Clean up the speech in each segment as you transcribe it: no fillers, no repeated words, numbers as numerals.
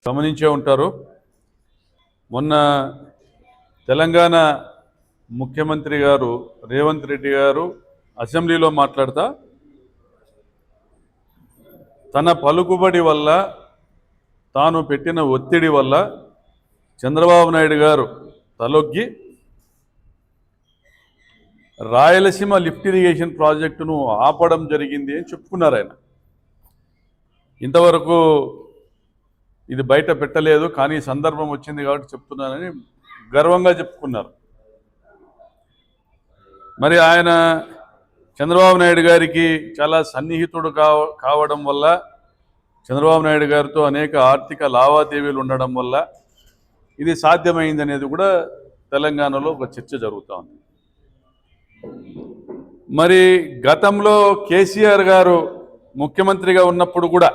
గమనించే ఉంటారు. మొన్న తెలంగాణ ముఖ్యమంత్రి గారు రేవంత్ రెడ్డి గారు అసెంబ్లీలో మాట్లాడుతా తన పలుకుబడి వల్ల తాను పెట్టిన ఒత్తిడి వల్ల చంద్రబాబు నాయుడు గారు తలొగ్గి రాయలసీమ లిఫ్ట్ ఇరిగేషన్ ప్రాజెక్టును ఆపడం జరిగింది అని చెప్పుకున్నారు. ఆయన ఇంతవరకు ఇది బయట పెట్టలేదు, కానీ సందర్భం వచ్చింది కాబట్టి చెప్తున్నానని గర్వంగా చెప్పుకున్నారు. మరి ఆయన చంద్రబాబు నాయుడు గారికి చాలా సన్నిహితుడు కావడం వల్ల, చంద్రబాబు నాయుడు గారితో అనేక ఆర్థిక లావాదేవీలు ఉండడం వల్ల ఇది సాధ్యమైంది అనేది కూడా తెలంగాణలో ఒక చర్చ జరుగుతూ ఉంది. మరి గతంలో కేసీఆర్ గారు ముఖ్యమంత్రిగా ఉన్నప్పుడు కూడా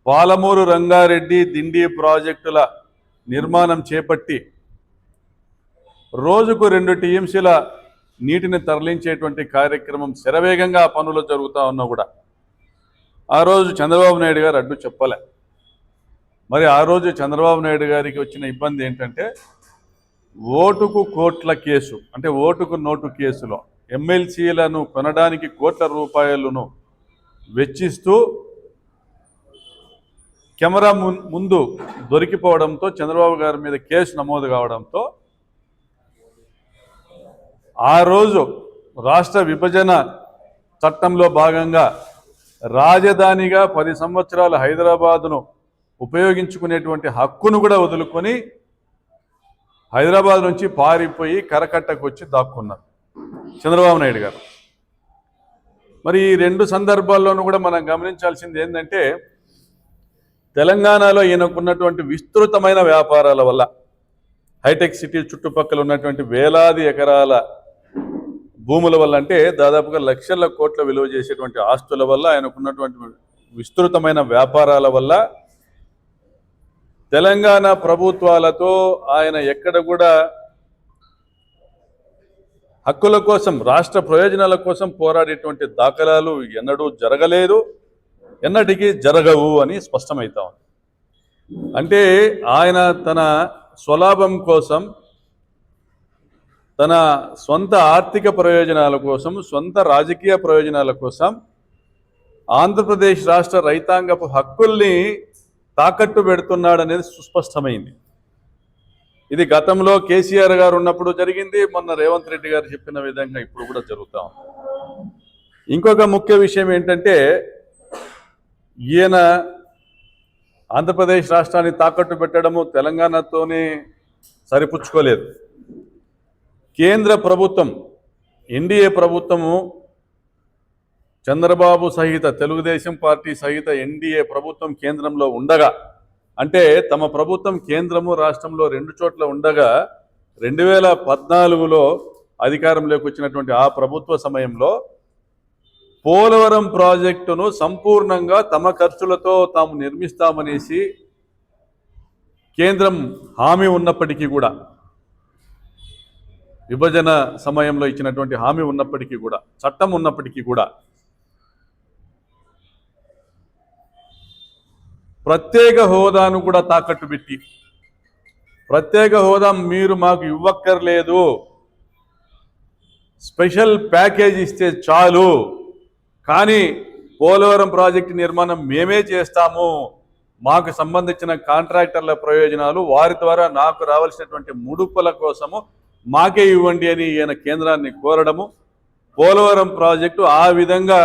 పాలమూరు రంగారెడ్డి దిండి ప్రాజెక్టుల నిర్మాణం చేపట్టి రోజుకు 2 టీఎంసీల నీటిని తరలించేటువంటి కార్యక్రమం శరవేగంగా పనులు జరుగుతూ ఉన్నా కూడా ఆ రోజు చంద్రబాబు నాయుడు గారు అడ్డు చెప్పలే. మరి ఆ రోజు చంద్రబాబు నాయుడు గారికి వచ్చిన ఇబ్బంది ఏంటంటే, ఓటుకు కోట్ల కేసు, అంటే ఓటుకు నోటు కేసులో ఎమ్మెల్సీలను కొనడానికి కోట్ల రూపాయలను వెచ్చిస్తూ కెమెరా ముందు దొరికిపోవడంతో చంద్రబాబు గారి మీద కేసు నమోదు కావడంతో ఆ రోజు రాష్ట్ర విభజన చట్టంలో భాగంగా రాజధానిగా 10 సంవత్సరాలు హైదరాబాదును ఉపయోగించుకునేటువంటి హక్కును కూడా వదులుకొని హైదరాబాద్ నుంచి పారిపోయి కరకట్టకు వచ్చి దాక్కున్నారు చంద్రబాబు నాయుడు గారు. మరి ఈ 2 సందర్భాల్లోనూ కూడా మనం గమనించాల్సింది ఏంటంటే, తెలంగాణలో ఈయనకున్నటువంటి విస్తృతమైన వ్యాపారాల వల్ల, హైటెక్ సిటీ చుట్టుపక్కల ఉన్నటువంటి వేలాది ఎకరాల భూముల వల్ల, అంటే దాదాపుగా లక్షల కోట్ల విలువ చేసేటువంటి ఆస్తుల వల్ల, ఆయనకున్నటువంటి విస్తృతమైన వ్యాపారాల వల్ల తెలంగాణ ప్రభుత్వాలతో ఆయన ఎక్కడ కూడా హక్కుల కోసం, రాష్ట్ర ప్రయోజనాల కోసం పోరాడేటువంటి దాఖలాలు ఎన్నడూ జరగలేదు, ఎన్నటికీ జరగవు అని స్పష్టమవుతా ఉంది. అంటే ఆయన తన స్వలాభం కోసం, తన సొంత ఆర్థిక ప్రయోజనాల కోసం, సొంత రాజకీయ ప్రయోజనాల కోసం ఆంధ్రప్రదేశ్ రాష్ట్ర రైతాంగపు హక్కుల్ని తాకట్టు పెడుతున్నాడనేది సుస్పష్టమైంది. ఇది గతంలో కేసీఆర్ గారు ఉన్నప్పుడు జరిగింది, మొన్న రేవంత్ రెడ్డి గారు చెప్పిన విధంగా ఇప్పుడు కూడా జరుగుతూ ఉంది. ఇంకొక ముఖ్య విషయం ఏంటంటే, ఈయన ఆంధ్రప్రదేశ్ రాష్ట్రాన్ని తాకట్టు పెట్టడము తెలంగాణతోనే సరిపుచ్చుకోలేదు. కేంద్ర ప్రభుత్వం, ఎన్డీఏ ప్రభుత్వము, చంద్రబాబు సహిత తెలుగుదేశం పార్టీ సహిత ఎన్డీఏ ప్రభుత్వం కేంద్రంలో ఉండగా, అంటే తమ ప్రభుత్వం కేంద్రము రాష్ట్రంలో 2 చోట్ల ఉండగా 2014లో అధికారంలోకి వచ్చినటువంటి ఆ ప్రభుత్వ సమయంలో పోలవరం ప్రాజెక్టును సంపూర్ణంగా తమ ఖర్చులతో తాము నిర్మిస్తామనేసి కేంద్రం హామీ ఉన్నప్పటికీ కూడా, విభజన సమయంలో ఇచ్చినటువంటి హామీ ఉన్నప్పటికీ కూడా, చట్టం ఉన్నప్పటికీ కూడా ప్రత్యేక హోదాను కూడా తాకట్టు పెట్టి, ప్రత్యేక హోదా మీరు మాకు ఇవ్వక్కర్లేదు, స్పెషల్ ప్యాకేజ్ ఇస్తే చాలు, కానీ పోలవరం ప్రాజెక్టు నిర్మాణం మేమే చేస్తాము, మాకు సంబంధించిన కాంట్రాక్టర్ల ప్రయోజనాలు, వారి ద్వారా నాకు రావాల్సినటువంటి ముడుపుల కోసము మాకే ఇవ్వండి అని ఈయన కేంద్రాన్ని కోరడము, పోలవరం ప్రాజెక్టు ఆ విధంగా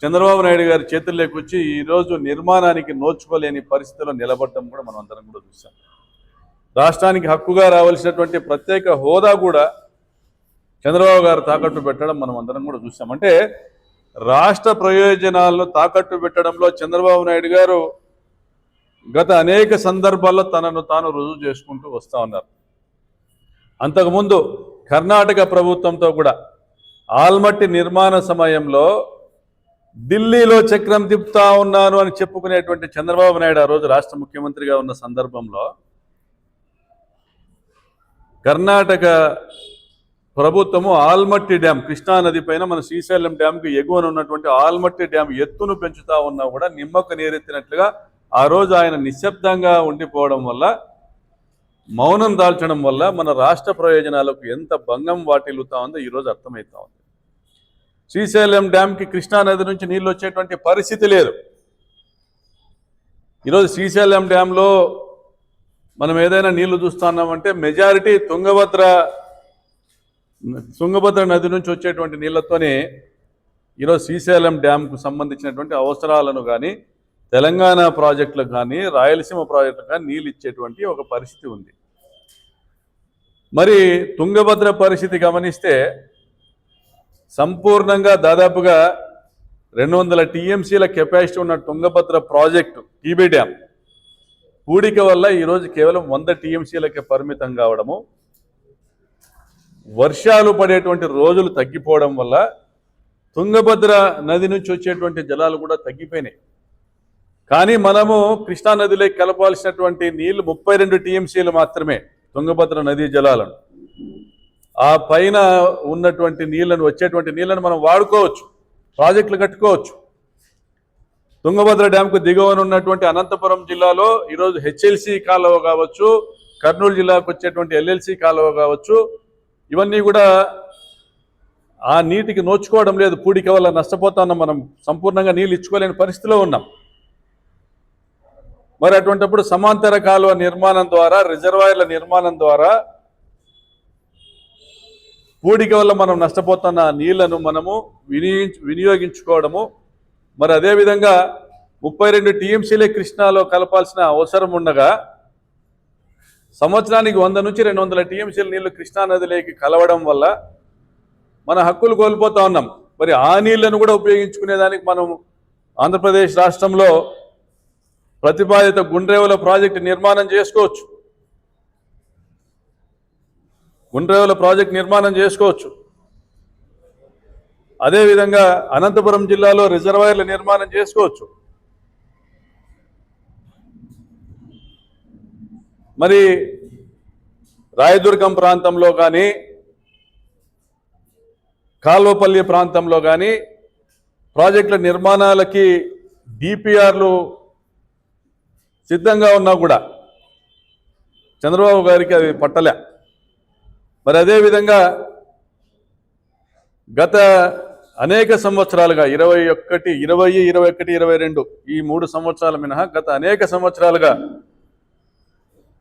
చంద్రబాబు నాయుడు గారి చేతుల్లోకి వచ్చి ఈరోజు నిర్మాణానికి నోచుకోలేని పరిస్థితిలో నిలబడటం కూడా మనం అందరం కూడా చూసాం. రాష్ట్రానికి హక్కుగా రావాల్సినటువంటి ప్రత్యేక హోదా కూడా చంద్రబాబు గారు తాకట్టు పెట్టడం మనం అందరం కూడా చూసాం. అంటే రాష్ట్ర ప్రయోజనాలను తాకట్టు పెట్టడంలో చంద్రబాబు నాయుడు గారు గత అనేక సందర్భాల్లో తనను తాను రుజువు చేసుకుంటూ వస్తూ ఉన్నారు. అంతకుముందు కర్ణాటక ప్రభుత్వంతో కూడా ఆల్మట్టి నిర్మాణ సమయంలో ఢిల్లీలో చక్రం తిప్పుతా ఉన్నాను అని చెప్పుకునేటువంటి చంద్రబాబు నాయుడు ఆ రోజు రాష్ట్ర ముఖ్యమంత్రిగా ఉన్న సందర్భంలో కర్ణాటక ప్రభుత్వము ఆల్మట్టి డ్యామ్, కృష్ణానది పైన మన శ్రీశైలం డ్యామ్కి ఎగువన ఉన్నటువంటి ఆల్మట్టి డ్యామ్ ఎత్తును పెంచుతా ఉన్నా కూడా నిమ్మకు నీరెత్తినట్లుగా ఆ రోజు ఆయన నిశ్శబ్దంగా ఉండిపోవడం వల్ల, మౌనం దాల్చడం వల్ల మన రాష్ట్ర ప్రయోజనాలకు ఎంత భంగం వాటిల్లుతా ఉందో ఈరోజు అర్థమవుతా ఉంది. శ్రీశైలం డ్యాంకి కృష్ణానది నుంచి నీళ్ళు వచ్చేటువంటి పరిస్థితి లేదు. ఈరోజు శ్రీశైలం డ్యాంలో మనం ఏదైనా నీళ్లు చూస్తున్నామంటే మెజారిటీ తుంగభద్ర నది నుంచి వచ్చేటువంటి నీళ్లతోనే ఈరోజు శ్రీశైలం డ్యాంకు సంబంధించినటువంటి అవసరాలను కానీ, తెలంగాణ ప్రాజెక్టులకు కానీ, రాయలసీమ ప్రాజెక్టులకు కానీ నీళ్ళు ఇచ్చేటువంటి ఒక పరిస్థితి ఉంది. మరి తుంగభద్ర పరిస్థితి గమనిస్తే సంపూర్ణంగా దాదాపుగా 200 టీఎంసీల కెపాసిటీ ఉన్న తుంగభద్ర ప్రాజెక్టు టీబీ డ్యామ్ పూడిక వల్ల ఈరోజు కేవలం 100 టీఎంసీలకే పరిమితం కావడము, వర్షాలు పడేటువంటి రోజులు తగ్గిపోవడం వల్ల తుంగభద్ర నది నుంచి వచ్చేటువంటి జలాలు కూడా తగ్గిపోయినాయి. కానీ మనము కృష్ణానదిలోకి కలపాల్సినటువంటి నీళ్లు 32 టీఎంసీలు మాత్రమే తుంగభద్ర నదీ జలాలను. ఆ పైన ఉన్నటువంటి నీళ్లను, వచ్చేటువంటి నీళ్లను మనం వాడుకోవచ్చు, ప్రాజెక్టులు కట్టుకోవచ్చు. తుంగభద్ర డ్యాంకు దిగువన ఉన్నటువంటి అనంతపురం జిల్లాలో ఈరోజు హెచ్ఎల్సి కాలువ కావచ్చు, కర్నూలు జిల్లాకు వచ్చేటువంటి ఎల్ఎల్సి కాలువ కావచ్చు, ఇవన్నీ కూడా ఆ నీటికి నోచుకోవడం లేదు. పూడిక వల్ల నష్టపోతా ఉన్నాం, మనం సంపూర్ణంగా నీళ్ళు ఇచ్చుకోలేని పరిస్థితిలో ఉన్నాం. మరి అటువంటిప్పుడు సమాంతర కాలువ నిర్మాణం ద్వారా, రిజర్వాయర్ల నిర్మాణం ద్వారా పూడిక వల్ల మనం నష్టపోతున్న నీళ్లను మనము వినియోగించుకోవడము, మరి అదేవిధంగా 32 టీఎంసీలే కృష్ణాలో కలపాల్సిన అవసరం ఉండగా సంవత్సరానికి 100 నుంచి 200 టీఎంసీల నీళ్లు కృష్ణానదిలోకి కలవడం వల్ల మన హక్కులు కోల్పోతా ఉన్నాం. మరి ఆ నీళ్లను కూడా ఉపయోగించుకునేదానికి మనం ఆంధ్రప్రదేశ్ రాష్ట్రంలో ప్రతిపాదిత గుండ్రేవుల ప్రాజెక్టు నిర్మాణం చేసుకోవచ్చు. గుండ్రేవుల ప్రాజెక్టు నిర్మాణం చేసుకోవచ్చు. అదేవిధంగా అనంతపురం జిల్లాలో రిజర్వాయర్ల నిర్మాణం చేసుకోవచ్చు. మరి రాయదుర్గం ప్రాంతంలో కానీ, కాల్వపల్లి ప్రాంతంలో కానీ ప్రాజెక్టుల నిర్మాణాలకి డిపిఆర్లు సిద్ధంగా ఉన్నా కూడా చంద్రబాబు గారికి అది పట్టలే. మరి అదేవిధంగా గత అనేక సంవత్సరాలుగా 20, 21, 22 ఈ 3 సంవత్సరాల మినహా గత అనేక సంవత్సరాలుగా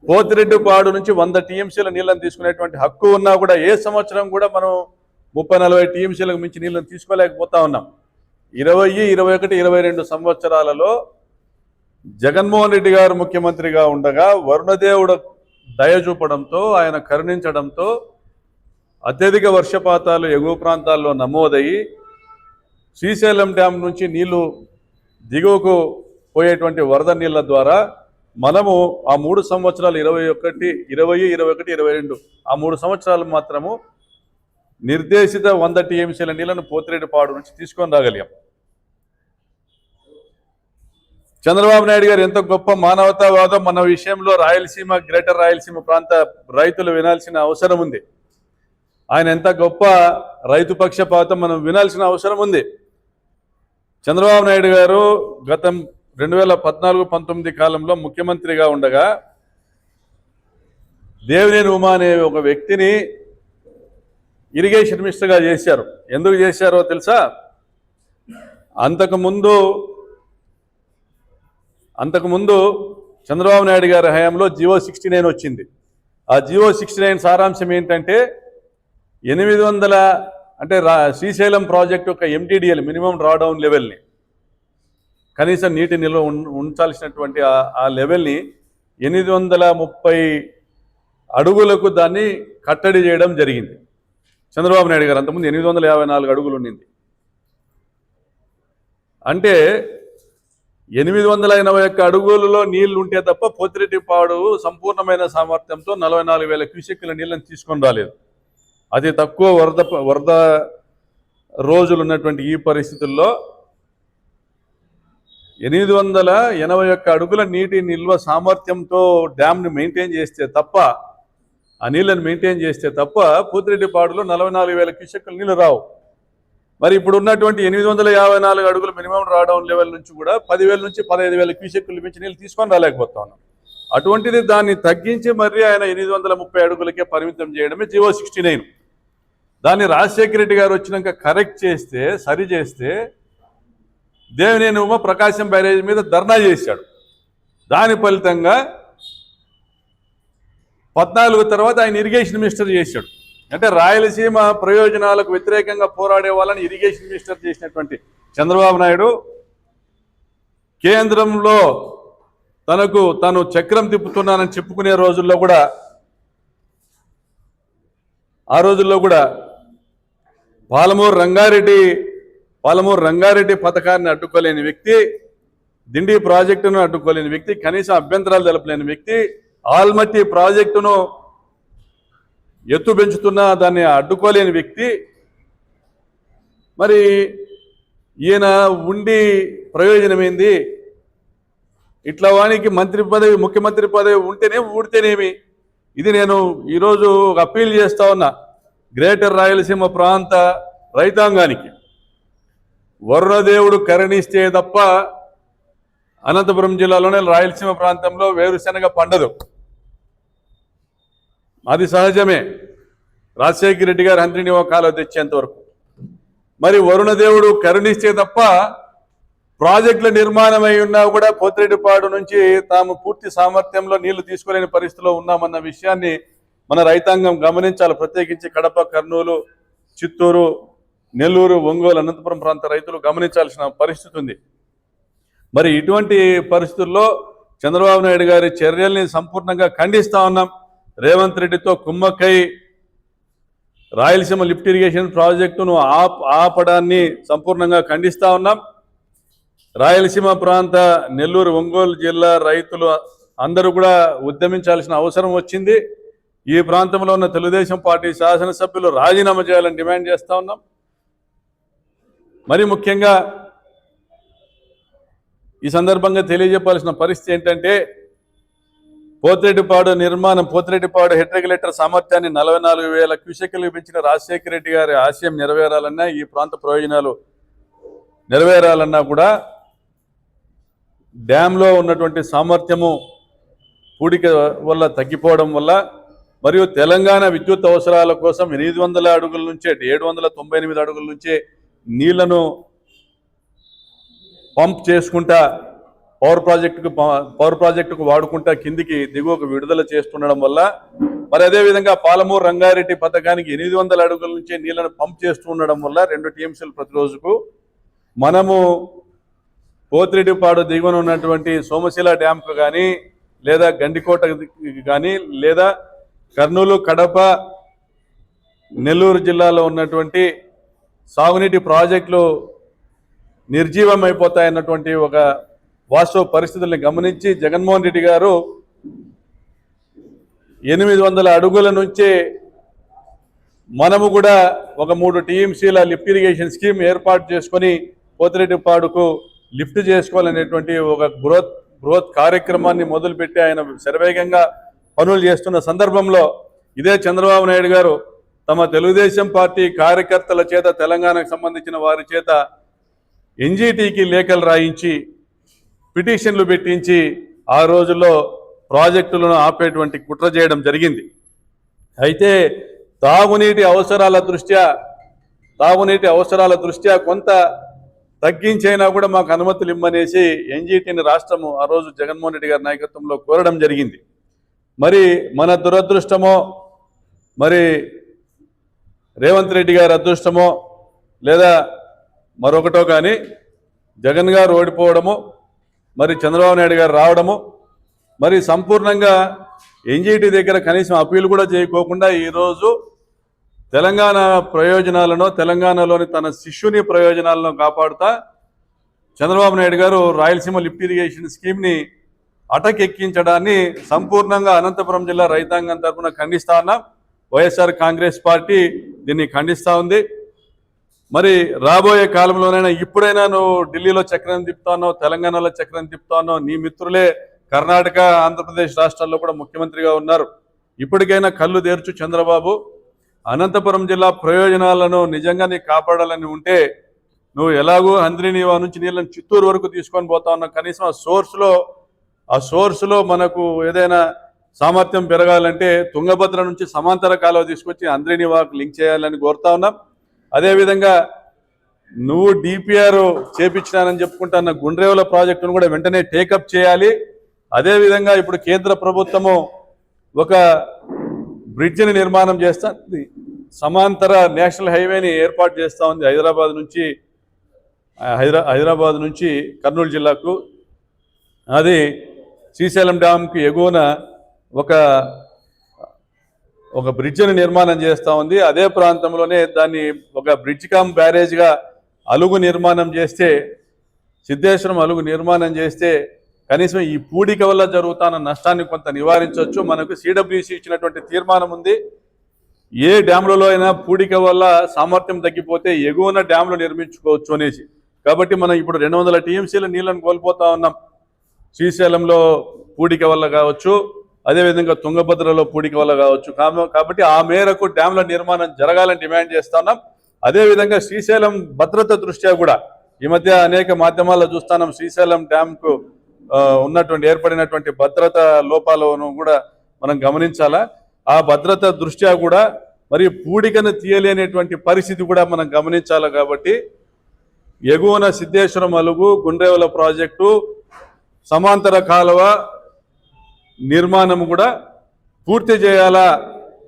పోతిరెడ్డిపాడు నుంచి 100 టీఎంసీల నీళ్ళని తీసుకునేటువంటి హక్కు ఉన్నా కూడా ఏ సంవత్సరం కూడా మనం 30-40 టీఎంసీలకు మించి నీళ్ళని తీసుకోలేకపోతా ఉన్నాం. 20, 21, 22 సంవత్సరాలలో జగన్మోహన్ రెడ్డి గారు ముఖ్యమంత్రిగా ఉండగా వరుణదేవుడు దయ చూపడంతో, ఆయన కరుణించడంతో అత్యధిక వర్షపాతాలు ఎగువ ప్రాంతాల్లో నమోదయ్యి శ్రీశైలం డ్యామ్ నుంచి నీళ్లు దిగువకు పోయేటువంటి వరద నీళ్ల ద్వారా మనము ఆ 3 సంవత్సరాలు 20, 21, 22 ఆ 3 సంవత్సరాలు మాత్రము నిర్దేశిత 100 టీఎంసీల నీళ్లను పోతిరెడ్డిపాడు నుంచి తీసుకొని రాగలిగాం. చంద్రబాబు నాయుడు గారు ఎంత గొప్ప మానవతావాదం మన విషయంలో రాయలసీమ, గ్రేటర్ రాయలసీమ ప్రాంత రైతులు వినాల్సిన అవసరం ఉంది. ఆయన ఎంత గొప్ప రైతు పక్షపాతం మనం వినాల్సిన అవసరం ఉంది. చంద్రబాబు నాయుడు గారు గతం 2014-19 కాలంలో ముఖ్యమంత్రిగా ఉండగా దేవినేని ఉమా అనే ఒక వ్యక్తిని ఇరిగేషన్ మినిస్టర్గా చేశారు. ఎందుకు చేశారో తెలుసా? అంతకుముందు చంద్రబాబు నాయుడు గారి హయాంలో జియో 69 వచ్చింది. ఆ జియో 69 సారాంశం ఏంటంటే 800 అంటే శ్రీశైలం ప్రాజెక్టు యొక్క ఎంటీడీఎల్ మినిమం డ్రాడౌన్ లెవెల్ని, కనీసం నీటి నిల్వ ఉంచాల్సినటువంటి ఆ లెవెల్ని 830 అడుగులకు దాన్ని కట్టడి చేయడం జరిగింది. చంద్రబాబు నాయుడు గారు అంతకుముందు 854 అడుగులు ఉండింది. అంటే 881 అడుగులలో నీళ్లు ఉంటే తప్ప పోతిరెడ్డిపాడు సంపూర్ణమైన సామర్థ్యంతో 44,000 క్యూసెక్కుల నీళ్ళని తీసుకొని రాలేదు. అతి తక్కువ వరద రోజులు ఉన్నటువంటి ఈ పరిస్థితుల్లో 881 అడుగుల నీటి నిల్వ సామర్థ్యంతో డ్యామ్ని మెయింటైన్ చేస్తే తప్ప, ఆ నీళ్ళని మెయింటైన్ చేస్తే తప్ప పోతిరెడ్డిపాడులో 44,000 క్యూసెక్కుల నీళ్ళు రావు. మరి ఇప్పుడు ఉన్నటువంటి 854 అడుగులు మినిమం డ్రాడౌన్ లెవెల్ నుంచి కూడా 10,000 నుంచి 15,000 క్యూసెక్కులు మించి నీళ్ళు తీసుకొని రాలేకపోతా ఉన్నాం. అటువంటిది దాన్ని తగ్గించి మరీ ఆయన 830 అడుగులకే పరిమితం చేయడమే జీవో 69. దాన్ని రాజశేఖర రెడ్డి గారు వచ్చినాక కరెక్ట్ చేస్తే, సరి చేస్తే దేవినేని ఉమ ప్రకాశం బ్యారేజ్ మీద ధర్నా చేశాడు. దాని ఫలితంగా 14 తర్వాత ఆయన ఇరిగేషన్ మినిస్టర్ చేశాడు. అంటే రాయలసీమ ప్రయోజనాలకు వ్యతిరేకంగా పోరాడే వాళ్ళని ఇరిగేషన్ మినిస్టర్ చేసినటువంటి చంద్రబాబు నాయుడు కేంద్రంలో తను చక్రం తిప్పుతున్నానని చెప్పుకునే రోజుల్లో కూడా ఆ రోజుల్లో కూడా పాలమూరు రంగారెడ్డి పథకాన్ని అడ్డుకోలేని వ్యక్తి, దిండి ప్రాజెక్టును అడ్డుకోలేని వ్యక్తి, కనీసం అభ్యంతరాలు తెలపలేని వ్యక్తి, ఆల్మట్టి ప్రాజెక్టును ఎత్తు పెంచుతున్నా దాన్ని అడ్డుకోలేని వ్యక్తి, మరి ఈయన ఉండి ప్రయోజనం ఏంది? ఇట్లా వానికి ముఖ్యమంత్రి పదవి ఉంటేనే ఊడితేనేమి? ఇది నేను ఈరోజు అప్పీల్ చేస్తా ఉన్నా గ్రేటర్ రాయలసీమ ప్రాంత రైతాంగానికి. వరుణదేవుడు కరుణిస్తే తప్ప అనంతపురం జిల్లాలోనే రాయలసీమ ప్రాంతంలో వేరుశెనగ పండదు. అది సహజమే, రాజశేఖర రెడ్డి గారు హంద్రిని కాలువ తెచ్చేంత వరకు. మరి వరుణదేవుడు కరుణిస్తే తప్ప ప్రాజెక్టుల నిర్మాణం అయి ఉన్నా కూడా పోతిరెడ్డిపాడు నుంచి తాము పూర్తి సామర్థ్యంలో నీళ్లు తీసుకోలేని పరిస్థితిలో ఉన్నామన్న విషయాన్ని మన రైతాంగం గమనించాలి. ప్రత్యేకించి కడప, కర్నూలు, చిత్తూరు, నెల్లూరు, ఒంగోలు, అనంతపురం ప్రాంత రైతులు గమనించాల్సిన పరిస్థితి ఉంది. మరి ఇటువంటి పరిస్థితుల్లో చంద్రబాబు నాయుడు గారి చర్యల్ని సంపూర్ణంగా ఖండిస్తా ఉన్నాం. రేవంత్ రెడ్డితో కుమ్మక్కై రాయలసీమ లిఫ్ట్ ఇరిగేషన్ ప్రాజెక్టును ఆపడాన్ని సంపూర్ణంగా ఖండిస్తా ఉన్నాం. రాయలసీమ ప్రాంత నెల్లూరు, ఒంగోలు జిల్లా రైతులు అందరూ కూడా ఉద్యమించాల్సిన అవసరం వచ్చింది. ఈ ప్రాంతంలో ఉన్న తెలుగుదేశం పార్టీ శాసనసభ్యులు రాజీనామా చేయాలని డిమాండ్ చేస్తా ఉన్నాం. మరి ముఖ్యంగా ఈ సందర్భంగా తెలియజెప్పాల్సిన పరిస్థితి ఏంటంటే, పోతిరెడ్డిపాడు హెడ్ రెగ్యులేటర్ సామర్థ్యాన్ని 44,000 క్యూసెక్కులకు పెంచిన రాజశేఖర రెడ్డి గారి ఆశయం నెరవేరాలన్నా, ఈ ప్రాంత ప్రయోజనాలు నెరవేరాలన్నా కూడా డ్యాంలో ఉన్నటువంటి సామర్థ్యము పూడిక వల్ల తగ్గిపోవడం వల్ల, మరియు తెలంగాణ విద్యుత్ అవసరాల కోసం 800 అడుగుల నుంచే 798 అడుగుల నుంచే నీళ్లను పంప్ చేసుకుంటా పవర్ ప్రాజెక్టుకు వాడుకుంటా కిందికి దిగువకు విడుదల చేస్తుండడం వల్ల, మరి అదేవిధంగా పాలమూరు రంగారెడ్డి పథకానికి 800 అడుగుల నుంచే నీళ్లను పంప్ చేస్తూ ఉండడం వల్ల 2 టీఎంసీలు ప్రతిరోజుకు మనము పోతిరెడ్డిపాడు దిగువన ఉన్నటువంటి సోమశిల డ్యాంకు కానీ, లేదా గండికోట కానీ, లేదా కర్నూలు, కడప, నెల్లూరు జిల్లాలో ఉన్నటువంటి సాగునీటి ప్రాజెక్టులు నిర్జీవమైపోతాయన్నటువంటి ఒక వాస్తవ పరిస్థితుల్ని గమనించి జగన్మోహన్ రెడ్డి గారు 800 అడుగుల నుంచే మనము కూడా ఒక 3 టీఎంసీల లిఫ్ట్ ఇరిగేషన్ స్కీమ్ ఏర్పాటు చేసుకొని పోతిరెడ్డిపాడుకు లిఫ్ట్ చేసుకోవాలనేటువంటి ఒక బృహత్ కార్యక్రమాన్ని మొదలుపెట్టి ఆయన శరవేగంగా పనులు చేస్తున్న సందర్భంలో ఇదే చంద్రబాబు నాయుడు గారు తమ తెలుగుదేశం పార్టీ కార్యకర్తల చేత, తెలంగాణకు సంబంధించిన వారి చేత ఎన్జీటీకి లేఖలు రాయించి, పిటిషన్లు పెట్టించి ఆ రోజుల్లో ప్రాజెక్టులను ఆపేటువంటి కుట్ర చేయడం జరిగింది. అయితే తాగునీటి అవసరాల దృష్ట్యా కొంత తగ్గించైనా కూడా మాకు అనుమతులు ఇమ్మనేసి ఎన్జీటీని రాష్ట్రము ఆ రోజు జగన్మోహన్ రెడ్డి గారి నాయకత్వంలో కోరడం జరిగింది. మరి మన దురదృష్టమో, మరి రేవంత్ రెడ్డి గారి అదృష్టమో, లేదా మరొకటో కానీ జగన్ గారు ఓడిపోవడము, మరి చంద్రబాబు నాయుడు గారు రావడము, మరి సంపూర్ణంగా ఎన్జీటీ దగ్గర కనీసం అప్పీల్ కూడా చేయకోకుండా ఈరోజు తెలంగాణ ప్రయోజనాలను, తెలంగాణలోని తన శిష్యుని ప్రయోజనాలను కాపాడుతా చంద్రబాబు నాయుడు గారు రాయలసీమ లిఫ్ట్ ఇరిగేషన్ స్కీమ్ని అటకెక్కించడాన్ని సంపూర్ణంగా అనంతపురం జిల్లా రైతాంగం తరఫున ఖండిస్తా ఉన్నాం. వైఎస్ఆర్ కాంగ్రెస్ పార్టీ దీన్ని ఖండిస్తూ ఉంది. మరి రాబోయే కాలంలోనైనా, ఇప్పుడైనా నువ్వు ఢిల్లీలో చక్రం తిప్పుతానో, తెలంగాణలో చక్రం తిప్పుతానో, నీ మిత్రులే కర్ణాటక, ఆంధ్రప్రదేశ్ రాష్ట్రాల్లో కూడా ముఖ్యమంత్రిగా ఉన్నారు. ఇప్పటికైనా కళ్ళు తెరచు చంద్రబాబు. అనంతపురం జిల్లా ప్రయోజనాలను నిజంగానే కాపాడాలని ఉంటే నువ్వు ఎలాగూ హంద్రీనీవా నుంచి నీళ్ళని చిత్తూరు వరకు తీసుకొని పోతా ఉన్నావు. కనీసం ఆ సోర్స్లో మనకు ఏదైనా సామర్థ్యం పెరగాలంటే తుంగభద్ర నుంచి సమాంతర కాలువ తీసుకొచ్చి హంద్రీనీవాకు లింక్ చేయాలని కోరుతా ఉన్నాం. అదేవిధంగా నువ్వు డిపిఆర్ చేపించినానని చెప్పుకుంటున్న గుండ్రేవుల ప్రాజెక్టును కూడా వెంటనే టేకప్ చేయాలి. అదేవిధంగా ఇప్పుడు కేంద్ర ప్రభుత్వము ఒక బ్రిడ్జిని నిర్మాణం చేస్తుంది, సమాంతర నేషనల్ హైవేని ఏర్పాటు చేస్తూ ఉంది హైదరాబాద్ నుంచి కర్నూలు జిల్లాకు. అది శ్రీశైలం డ్యాంకు ఎగువన ఒక బ్రిడ్జిని నిర్మాణం చేస్తూ ఉంది. అదే ప్రాంతంలోనే దాన్ని ఒక బ్రిడ్జ్ కమ్ బ్యారేజ్గా సిద్ధేశ్వరం అలుగు నిర్మాణం చేస్తే కనీసం ఈ పూడిక వల్ల జరుగుతున్న నష్టాన్ని కొంత నివారించవచ్చు. మనకు సిడబ్ల్యూసి ఇచ్చినటువంటి తీర్మానం ఉంది, ఏ డ్యామ్లలో అయినా పూడిక వల్ల సామర్థ్యం తగ్గిపోతే ఎగువన డ్యామ్లు నిర్మించుకోవచ్చు అనేసి. కాబట్టి మనం ఇప్పుడు 200 టీఎంసీల నీళ్లను కోల్పోతా ఉన్నాం. శ్రీశైలంలో పూడిక వల్ల కావచ్చు, అదేవిధంగా తుంగభద్రలో పూడిక వల్ల కావచ్చు. కాబట్టి ఆ మేరకు డ్యామ్ల నిర్మాణం జరగాలని డిమాండ్ చేస్తున్నాం. అదేవిధంగా శ్రీశైలం భద్రత దృష్ట్యా కూడా ఈ మధ్య అనేక మాధ్యమాల్లో చూస్తున్నాం, శ్రీశైలం డ్యాంకు ఏర్పడినటువంటి భద్రత లోపాలను కూడా మనం గమనించాలా. ఆ భద్రత దృష్ట్యా కూడా మరి పూడికను తీయలేనటువంటి పరిస్థితి కూడా మనం గమనించాలి. కాబట్టి ఎగువన సిద్ధేశ్వరం అలుగు గుండ్రేవుల ప్రాజెక్టు సమాంతర కాలువ నిర్మాణం కూడా పూర్తి చేయాలా.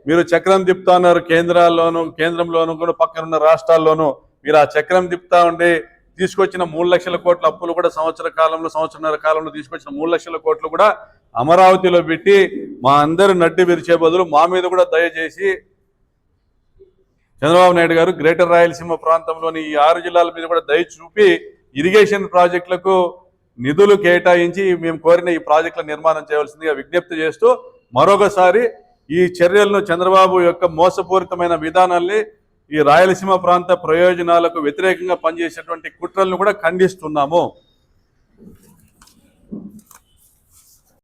మీరు చక్రం తిప్పుతా ఉన్నారు, కేంద్రంలోనూ కూడా పక్కనున్న రాష్ట్రాల్లోనూ మీరు ఆ చక్రం తిప్పుతా ఉండి తీసుకొచ్చిన 3 లక్షల కోట్ల అప్పులు కూడా సంవత్సరన్నర కాలంలో తీసుకొచ్చిన 3 లక్షల కోట్లు కూడా అమరావతిలో పెట్టి మా అందరి నడ్డి విరిచే బదులు మా మీద కూడా దయచేసి చంద్రబాబు నాయుడు గారు గ్రేటర్ రాయలసీమ ప్రాంతంలోని ఈ 6 జిల్లాల మీద కూడా దయ చూపి ఇరిగేషన్ ప్రాజెక్టులకు నిధులు కేటాయించి మేము కోరిన ఈ ప్రాజెక్టుల నిర్మాణం చేయవలసిందిగా విజ్ఞప్తి చేస్తూ మరొకసారి ఈ చర్యలను చంద్రబాబు యొక్క మోసపూరితమైన విధానాల్ని ఈ రాయలసీమ ప్రాంత ప్రయోజనాలకు వ్యతిరేకంగా పనిచేసేటువంటి కుట్రలను కూడా ఖండిస్తున్నాము.